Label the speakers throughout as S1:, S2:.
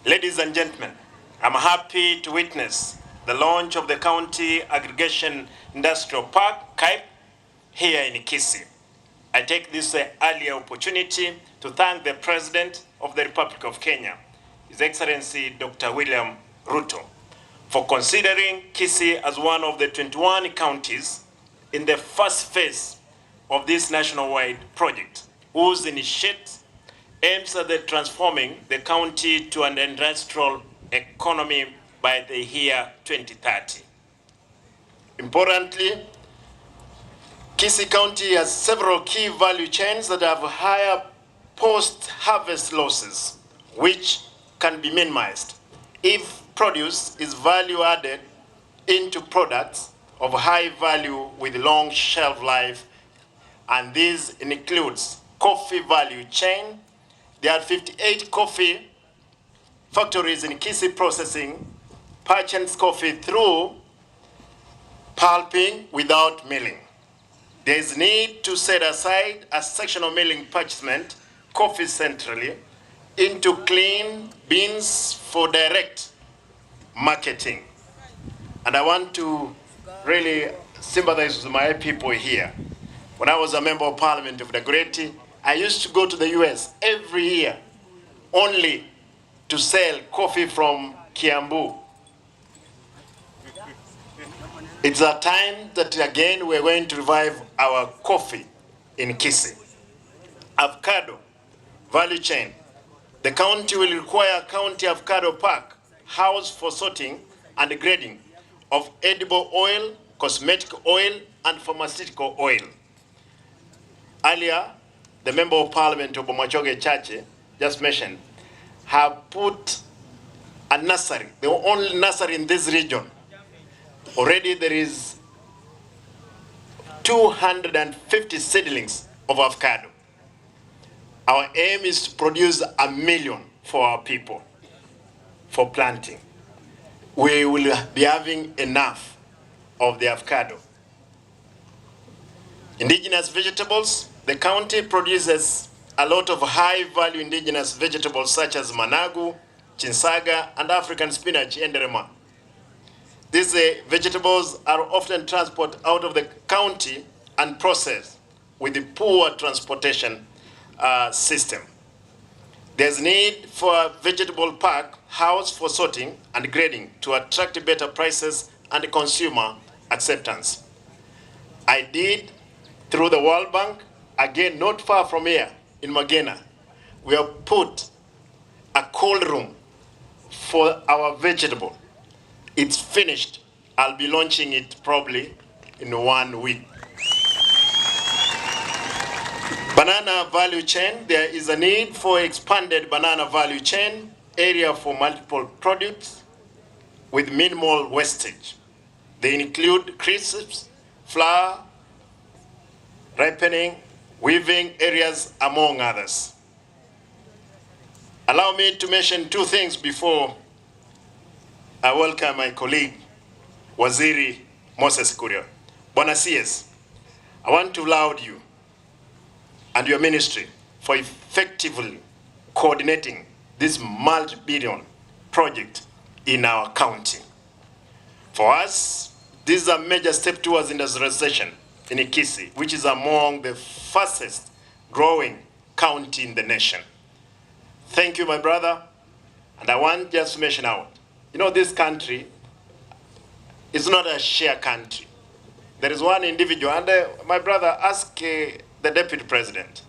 S1: Ladies and gentlemen, I'm happy to witness the launch of the County Aggregation Industrial Park, KAIP, here in Kisii. I take this earlier opportunity to thank the President of the Republic of Kenya, His Excellency Dr. William Ruto, for considering Kisii as one of the 21 counties in the first phase of this nationwide project, whose initiative aims at transforming the county to an industrial economy by the year 2030. Importantly, Kisii County has several key value chains that have higher post-harvest losses, which can be minimized if produce is value added into products of high value with long shelf life, and this includes coffee value chain. There are 58 coffee factories in Kisii processing purchased coffee through pulping without milling. There is need to set aside a section of milling purchasement coffee centrally into clean beans for direct marketing. And I want to really sympathize with my people here. When I was a member of Parliament of the Arati, I used to go to the US every year only to sell coffee from Kiambu. It's a time that again we're going to revive our coffee in Kisii. Avocado value chain. The county will require a county avocado park house for sorting and grading of edible oil, cosmetic oil, and pharmaceutical oil. Earlier, the Member of Parliament of Bomachoge Chache just mentioned, have put a nursery, the only nursery in this region. Already there is 250 seedlings of avocado. Our aim is to produce 1 million for our people for planting. We will be having enough of the avocado. Indigenous vegetables. The county produces a lot of high-value indigenous vegetables such as managu, chinsaga, and African spinach, enderema. These vegetables are often transported out of the county and processed with the poor transportation system. There's need for a vegetable park house for sorting and grading to attract better prices and consumer acceptance. I did, through the World Bank, again, not far from here, in Magena, we have put a cold room for our vegetable. It's finished. I'll be launching it probably in 1 week. Banana value chain. There is a need for expanded banana value chain area for multiple products with minimal wastage. They include crisps, flour, ripening, weaving areas, among others. Allow me to mention 2 things before I welcome my colleague, Waziri Moses Kuria. Bwana CS, I want to laud you and your ministry for effectively coordinating this multi-billion project in our county. For us, this is a major step towards industrialization in Kisii, which is among the fastest growing county in the nation. Thank you, my brother. And I want just to mention out, you know, this country is not a share country. There is one individual, and my brother, ask the deputy president,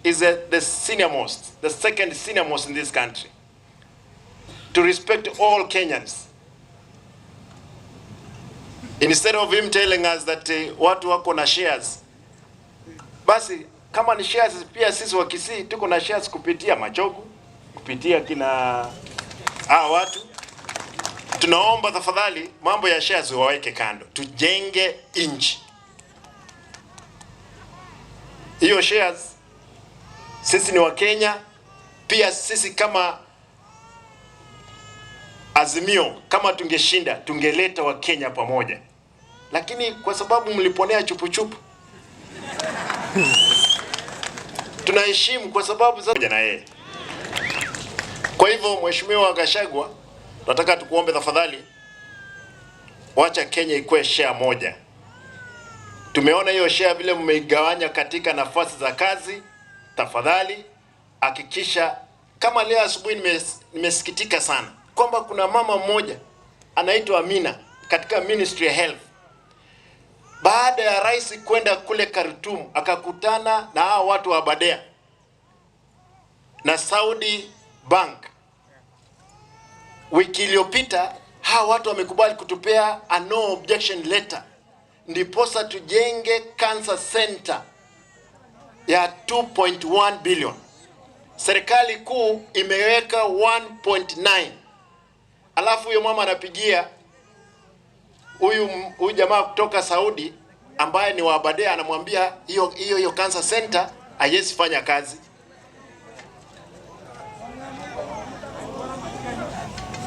S1: is the senior most, the second senior most in this country, to respect all Kenyans. Instead of him telling us that watu wako na shares, basi kama ni shares pia sisi wa Kisii tuko na shares kupitia Machogu, kupitia kina watu. Tunaomba tafadhali mambo ya shares waweke kando, tujenge inchi. Hiyo shares sisi ni wa Kenya, pia sisi kama Azimio, kama tungeshinda tungeleta wa Kenya pamoja. Lakini kwa sababu mliponea chupu-chupu, tunaheshimu kwa sababu za na yeye. Kwa hivyo Mheshimiwa Gachagua, nataka tukuombe tafadhali, wacha Kenya ikuwe share moja. Tumeona hiyo share vile mmeigawanya katika nafasi za kazi. Tafadhali hakikisha, kama leo asubuhi nimesikitika sana kwamba kuna mama mmoja anaitwa Amina katika Ministry of Health. Baada ya rais kwenda kule Khartoum, akakutana na hao watu wa Badea na Saudi Bank. Wiki iliyopita hao watu wamekubali kutupea a no objection letter, ndiposa tujenge cancer center ya 2.1 billion. Serikali kuu imeweka 1.9. Alafu huyo mama anapigia huyu jamaa kutoka Saudi ambaye ni wa Badea, anamwambia hiyo cancer center haiwezi fanya kazi.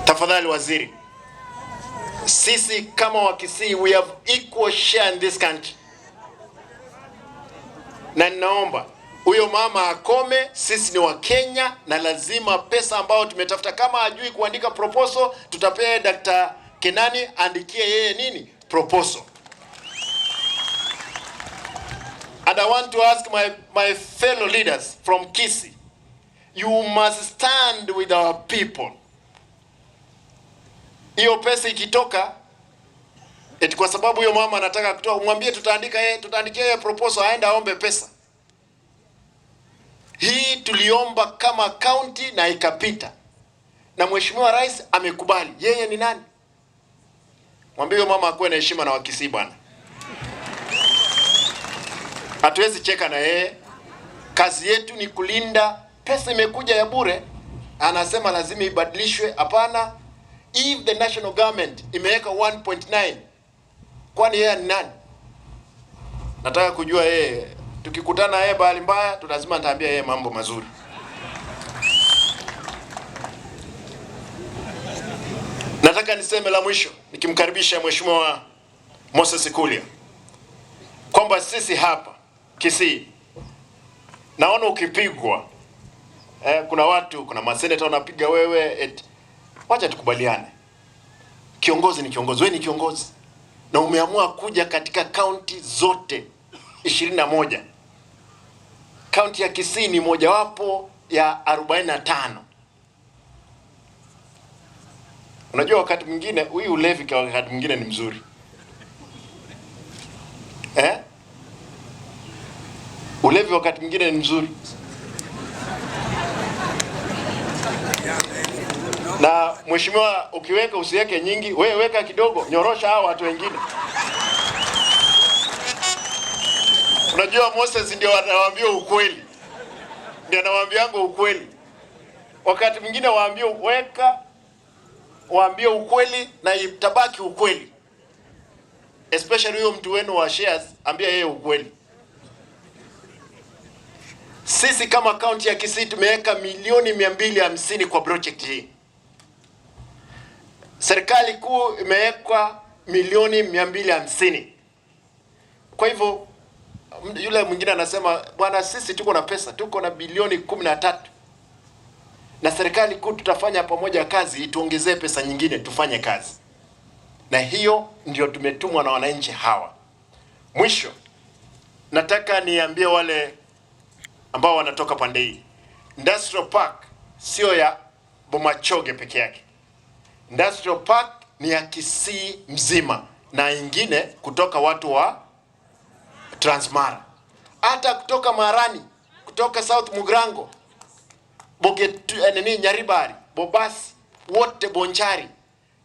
S1: Tafadhali waziri, sisi kama wa Kisii, we have equal share in this country. Na ninaomba huyo mama akome. Sisi ni wa Kenya na lazima pesa ambayo tumetafuta, kama hajui kuandika proposal, tutapea Dr. Kenani andikie yeye nini proposal. And I want to ask my fellow leaders from Kisii, you must stand with our people. Hiyo pesa ikitoka, eti kwa sababu huyo mama anataka kutoa, umwambie tutaandikia yeye proposal, aende aombe pesa. Hii tuliomba kama county na ikapita, na Mheshimiwa Rais amekubali. Yeye ni nani? Mwambie huyo mama akuwe na heshima na Wakisii bwana. Hatuwezi cheka na yeye. Kazi yetu ni kulinda. Pesa imekuja ya bure, anasema lazima ibadilishwe. Hapana. If the national government imeweka 1.9, kwani yeye ni nani? Nataka kujua yeye. Tukikutana yeye bahali mbaya, lazima nitaambia yeye mambo mazuri. Nataka niseme la mwisho nikimkaribisha Mheshimiwa Moses Kuria kwamba sisi hapa Kisii, naona ukipigwa kuna maseneta wanapiga wewe, wacha tukubaliane. Kiongozi ni kiongozi, wewe ni kiongozi, na umeamua kuja katika kaunti zote 21. Kaunti ya Kisii ni mojawapo ya 45. Unajua wakati mwingine huyu ulevi kwa wakati mwingine ni mzuri. Ulevi wakati mwingine ni mzuri. Na mheshimiwa, ukiweka usiweke nyingi, wewe weka kidogo, nyorosha hao watu wengine. Unajua Moses ndio anawaambia ukweli. Ndio anawaambianga ukweli. Wakati mwingine waambie weka, waambie ukweli na itabaki ukweli. Especially huyo mtu wenu wa shares, ambia yeye ukweli. Sisi kama county ya Kisii tumeweka milioni 250 kwa project hii. Serikali kuu imeweka milioni 250. Kwa hivyo yule mwingine anasema bwana, sisi tuko na pesa, tuko na bilioni 13. Na serikali kuu tutafanya pamoja kazi, ituongezee pesa nyingine tufanye kazi. Na hiyo ndio tumetumwa na wananchi hawa. Mwisho, nataka niambie wale ambao wanatoka pande hii, Industrial Park sio ya Bomachoge peke yake. Industrial Park ni ya Kisii mzima, na ingine kutoka watu wa Transmara, hata kutoka Marani, kutoka South Mugrango, Nyaribari, Bobasi, wote Bonchari.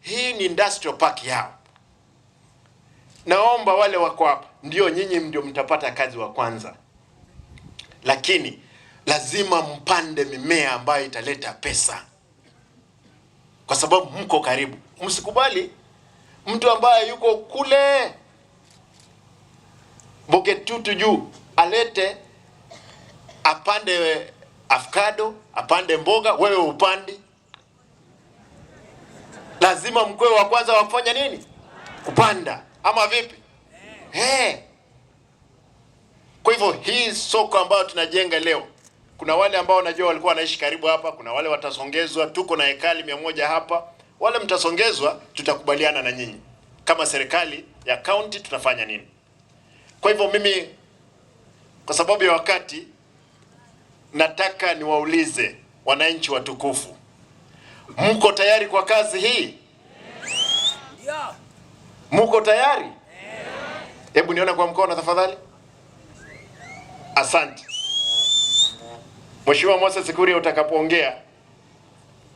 S1: Hii ni Industrial Park yao. Naomba wale wako hapa, ndio nyinyi ndio mtapata kazi wa kwanza, lakini lazima mpande mimea ambayo italeta pesa, kwa sababu mko karibu. Msikubali mtu ambaye yuko kule Bogetutu juu alete apande avocado, apande mboga, wewe upandi. Lazima mkwe wa kwanza wafanya nini? Kupanda. Ama vipi? Kwa hivyo hii soko ambayo tunajenga leo kuna wale ambao najua walikuwa wanaishi karibu hapa, kuna wale watasongezwa. Tuko na hekali 100 hapa, wale mtasongezwa, tutakubaliana na nyinyi kama serikali ya county tutafanya nini. Kwa hivyo mimi, kwa sababu ya wakati, nataka niwaulize wananchi watukufu, mko tayari kwa kazi hii? Mko tayari? Hebu niona kwa mkono tafadhali. Asante. Mheshimiwa Moses Kuria, utakapoongea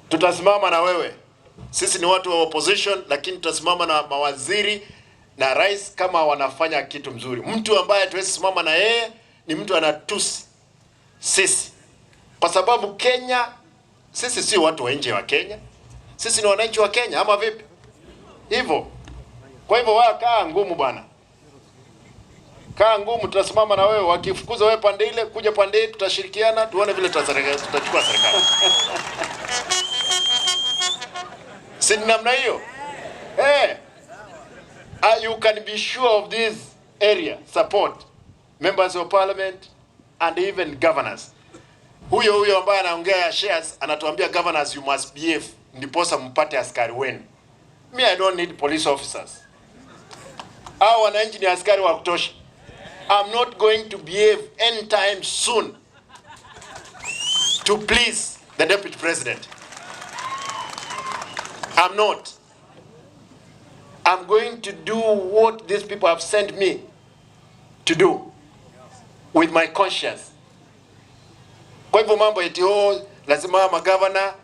S1: tutasimama na wewe. Sisi ni watu wa opposition, lakini tutasimama na mawaziri na rais kama wanafanya kitu mzuri. Mtu ambaye tuwezi simama na yeye ni mtu anatusi sisi, kwa sababu Kenya, sisi si watu wa nje wa Kenya, sisi ni wananchi wa Kenya, ama vipi? Hivyo. Kwa hivyo wewe kaa ngumu bwana, kaa ngumu, tutasimama na wewe. Wakifukuza wewe pande ile, kuja pande hii, tutashirikiana tuone vile tutachukua serikali. Si namna hiyo? You can be sure of this area support members of parliament and even governors. Huyo ambaye anaongea shares anatuambia governors you must behave, ndiposa mpate askari wenu. Me, I don't need police officers. Hao wananchi ni askari wa kutosha. I'm not going to behave anytime soon to please the deputy president. I'm not. I'm going to do what these people have sent me to do with my conscience. Kwa hivyo mambo eti lazima magavana,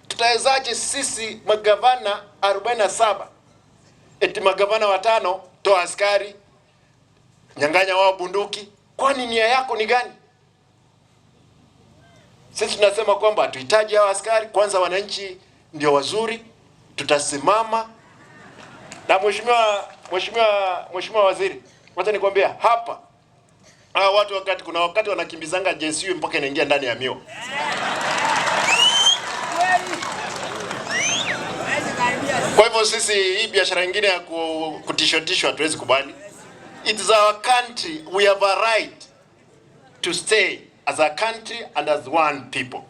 S1: tutawezaje sisi magavana 47 eti magavana 5 toa askari, nyang'anya wao bunduki? Kwani nia yako ni gani? Sisi tunasema kwamba tuhitaji hao askari, kwanza wananchi ndio wazuri, tutasimama. Na mheshimiwa waziri, wacha nikwambia hapa, hao watu kuna wakati wanakimbizanga JSU mpaka inaingia ndani ya mio. Kwa hivyo sisi hii biashara nyingine ya kutishotishwa hatuwezi kubali. It is our country, we have a right to stay as a country and as one people.